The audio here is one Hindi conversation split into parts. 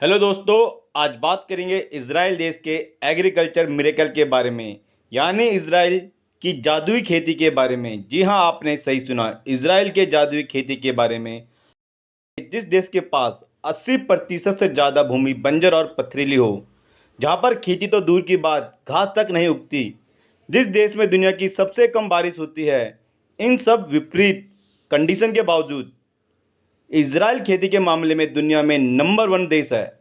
हेलो दोस्तों। आज बात करेंगे इजराइल देश के एग्रीकल्चर मिरेकल के बारे में, यानी इजराइल की जादुई खेती के बारे में। जी हाँ, आपने सही सुना, इजराइल के जादुई खेती के बारे में। जिस देश के पास 80% से ज़्यादा भूमि बंजर और पथरीली हो, जहाँ पर खेती तो दूर की बात, घास तक नहीं उगती, जिस देश में दुनिया की सबसे कम बारिश होती है, इन सब विपरीत कंडीशन के बावजूद इजराइल खेती के मामले में दुनिया में नंबर 1 देश है।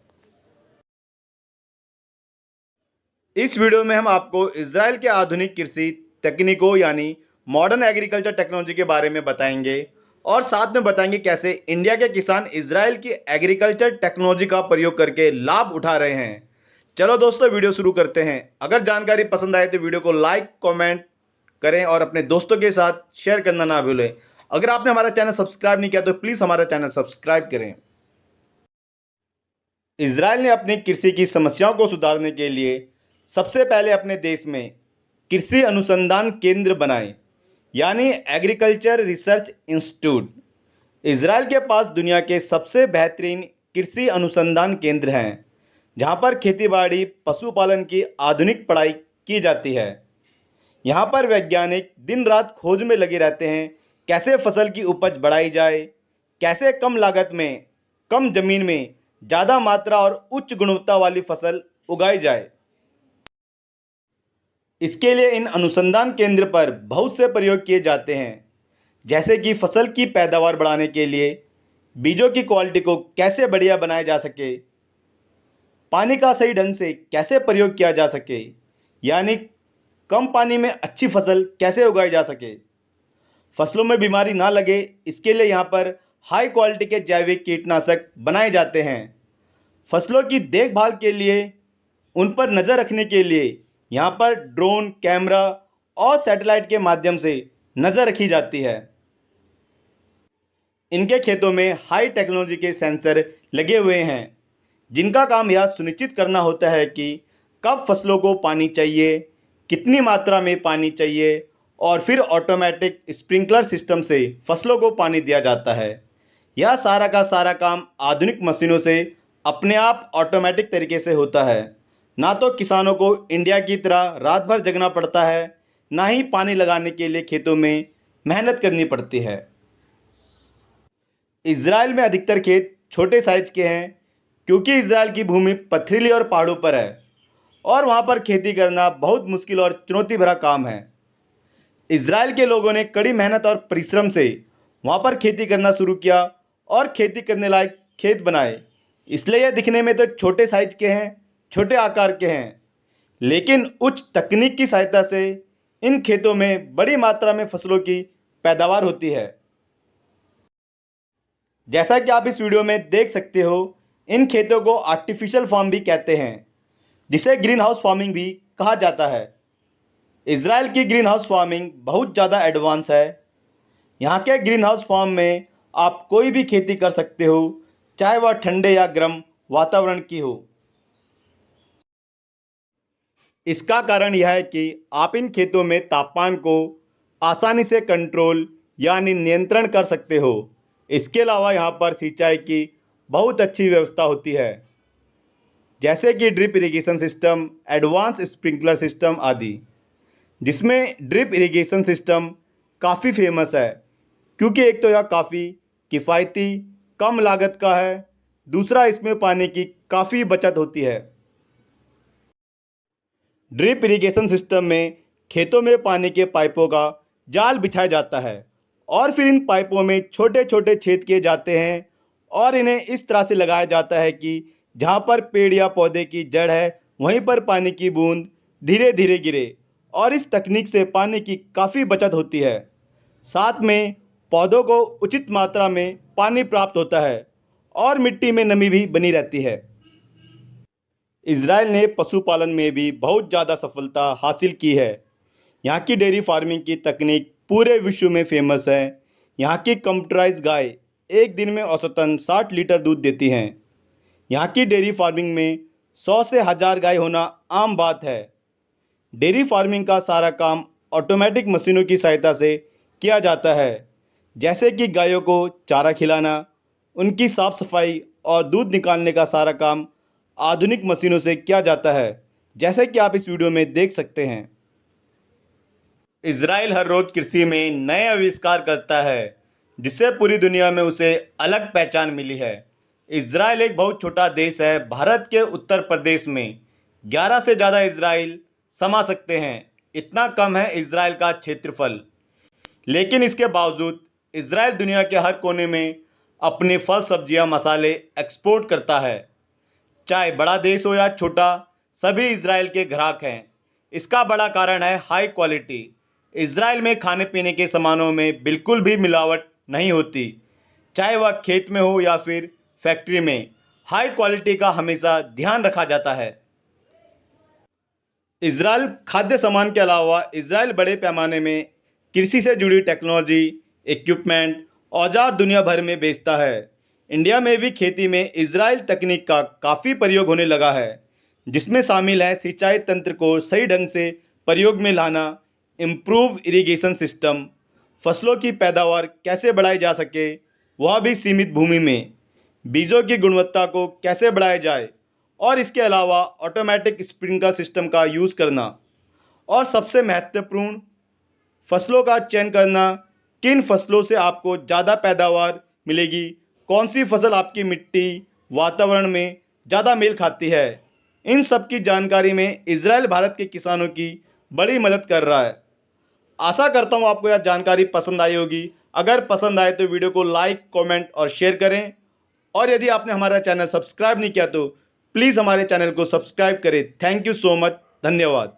इस वीडियो में हम आपको इजराइल के आधुनिक कृषि तकनीकों यानी मॉडर्न एग्रीकल्चर टेक्नोलॉजी के बारे में बताएंगे और साथ में बताएंगे कैसे इंडिया के किसान इजराइल की एग्रीकल्चर टेक्नोलॉजी का प्रयोग करके लाभ उठा रहे हैं। चलो दोस्तों, वीडियो शुरू करते हैं। अगर जानकारी पसंद आए तो वीडियो को लाइक कमेंट करें और अपने दोस्तों के साथ शेयर करना ना भूलें। अगर आपने हमारा चैनल सब्सक्राइब नहीं किया तो प्लीज़ हमारा चैनल सब्सक्राइब करें। इजराइल ने अपनी कृषि की समस्याओं को सुधारने के लिए सबसे पहले अपने देश में कृषि अनुसंधान केंद्र बनाए, यानी एग्रीकल्चर रिसर्च इंस्टीट्यूट। इजराइल के पास दुनिया के सबसे बेहतरीन कृषि अनुसंधान केंद्र हैं, जहां पर खेतीबाड़ी पशुपालन की आधुनिक पढ़ाई की जाती है। यहाँ पर वैज्ञानिक दिन रात खोज में लगे रहते हैं, कैसे फसल की उपज बढ़ाई जाए, कैसे कम लागत में कम जमीन में ज़्यादा मात्रा और उच्च गुणवत्ता वाली फसल उगाई जाए। इसके लिए इन अनुसंधान केंद्र पर बहुत से प्रयोग किए जाते हैं, जैसे कि फसल की पैदावार बढ़ाने के लिए बीजों की क्वालिटी को कैसे बढ़िया बनाया जा सके, पानी का सही ढंग से कैसे प्रयोग किया जा सके, यानी कम पानी में अच्छी फसल कैसे उगाई जा सके, फसलों में बीमारी ना लगे, इसके लिए यहाँ पर हाई क्वालिटी के जैविक कीटनाशक बनाए जाते हैं। फसलों की देखभाल के लिए, उन पर नज़र रखने के लिए यहाँ पर ड्रोन कैमरा और सैटेलाइट के माध्यम से नज़र रखी जाती है। इनके खेतों में हाई टेक्नोलॉजी के सेंसर लगे हुए हैं, जिनका काम यह सुनिश्चित करना होता है कि कब फसलों को पानी चाहिए, कितनी मात्रा में पानी चाहिए, और फिर ऑटोमेटिक स्प्रिंकलर सिस्टम से फसलों को पानी दिया जाता है। यह सारा का सारा काम आधुनिक मशीनों से अपने आप ऑटोमेटिक तरीके से होता है। ना तो किसानों को इंडिया की तरह रात भर जगना पड़ता है, ना ही पानी लगाने के लिए खेतों में मेहनत करनी पड़ती है। इजराइल में अधिकतर खेत छोटे साइज के हैं, क्योंकि इजराइल की भूमि पथरीली और पहाड़ों पर है और वहाँ पर खेती करना बहुत मुश्किल और चुनौती भरा काम है। इजराइल के लोगों ने कड़ी मेहनत और परिश्रम से वहाँ पर खेती करना शुरू किया और खेती करने लायक खेत बनाए। इसलिए यह दिखने में तो छोटे साइज के हैं, छोटे आकार के हैं, लेकिन उच्च तकनीक की सहायता से इन खेतों में बड़ी मात्रा में फसलों की पैदावार होती है। जैसा कि आप इस वीडियो में देख सकते हो, इन खेतों को आर्टिफिशियल फार्म भी कहते हैं, जिसे ग्रीन हाउस फार्मिंग भी कहा जाता है। इजराइल की ग्रीन हाउस फार्मिंग बहुत ज़्यादा एडवांस है। यहाँ के ग्रीन हाउस फार्म में आप कोई भी खेती कर सकते हो, चाहे वह ठंडे या गर्म वातावरण की हो। इसका कारण यह है कि आप इन खेतों में तापमान को आसानी से कंट्रोल यानी नियंत्रण कर सकते हो। इसके अलावा यहाँ पर सिंचाई की बहुत अच्छी व्यवस्था होती है, जैसे कि drip irrigation system, advance sprinkler system आदि। जिसमें ड्रिप इरिगेशन सिस्टम काफ़ी फेमस है, क्योंकि एक तो यह काफ़ी किफ़ायती, कम लागत का है, दूसरा इसमें पानी की काफ़ी बचत होती है। ड्रिप इरिगेशन सिस्टम में खेतों में पानी के पाइपों का जाल बिछाया जाता है और फिर इन पाइपों में छोटे छोटे छेद किए जाते हैं और इन्हें इस तरह से लगाया जाता है कि जहाँ पर पेड़ या पौधे की जड़ है, वहीं पर पानी की बूंद धीरे धीरे गिरे, और इस तकनीक से पानी की काफ़ी बचत होती है। साथ में पौधों को उचित मात्रा में पानी प्राप्त होता है और मिट्टी में नमी भी बनी रहती है। इजराइल ने पशुपालन में भी बहुत ज़्यादा सफलता हासिल की है। यहाँ की डेयरी फार्मिंग की तकनीक पूरे विश्व में फेमस है। यहाँ की कंप्यूटराइज गाय एक दिन में औसतन 60 लीटर दूध देती हैं। यहाँ की डेयरी फार्मिंग में 100 से 1000 गाय होना आम बात है। डेयरी फार्मिंग का सारा काम ऑटोमेटिक मशीनों की सहायता से किया जाता है, जैसे कि गायों को चारा खिलाना, उनकी साफ सफाई और दूध निकालने का सारा काम आधुनिक मशीनों से किया जाता है, जैसे कि आप इस वीडियो में देख सकते हैं। इज़राइल हर रोज कृषि में नए आविष्कार करता है, जिससे पूरी दुनिया में उसे अलग पहचान मिली है। इज़राइल एक बहुत छोटा देश है। भारत के उत्तर प्रदेश में 11 से ज़्यादा इज़राइल समा सकते हैं। इतना कम है इज़राइल का क्षेत्रफल, लेकिन इसके बावजूद इज़राइल दुनिया के हर कोने में अपने फल, सब्जियां, मसाले एक्सपोर्ट करता है। चाहे बड़ा देश हो या छोटा, सभी इज़राइल के ग्राहक हैं। इसका बड़ा कारण है हाई क्वालिटी। इज़राइल में खाने पीने के सामानों में बिल्कुल भी मिलावट नहीं होती, चाहे वह खेत में हो या फिर फैक्ट्री में। हाई क्वालिटी का हमेशा ध्यान रखा जाता है। इज़राइल खाद्य सामान के अलावा इज़राइल बड़े पैमाने में कृषि से जुड़ी टेक्नोलॉजी, इक्विपमेंट, औजार दुनिया भर में बेचता है। इंडिया में भी खेती में इज़राइल तकनीक का काफ़ी प्रयोग होने लगा है, जिसमें शामिल है सिंचाई तंत्र को सही ढंग से प्रयोग में लाना, इम्प्रूव इरिगेशन सिस्टम, फसलों की पैदावार कैसे बढ़ाई जा सके, वह भी सीमित भूमि में, बीजों की गुणवत्ता को कैसे बढ़ाया जाए, और इसके अलावा ऑटोमेटिक स्प्रिंकलर सिस्टम का यूज़ करना, और सबसे महत्वपूर्ण फसलों का चयन करना। किन फसलों से आपको ज़्यादा पैदावार मिलेगी, कौन सी फसल आपकी मिट्टी, वातावरण में ज़्यादा मेल खाती है, इन सब की जानकारी में इज़राइल भारत के किसानों की बड़ी मदद कर रहा है। आशा करता हूँ आपको यह जानकारी पसंद आई होगी। अगर पसंद आए तो वीडियो को लाइक, कमेंट और शेयर करें। और यदि आपने हमारा चैनल सब्सक्राइब नहीं किया तो प्लीज़ हमारे चैनल को सब्सक्राइब करें। Thank you so much. धन्यवाद।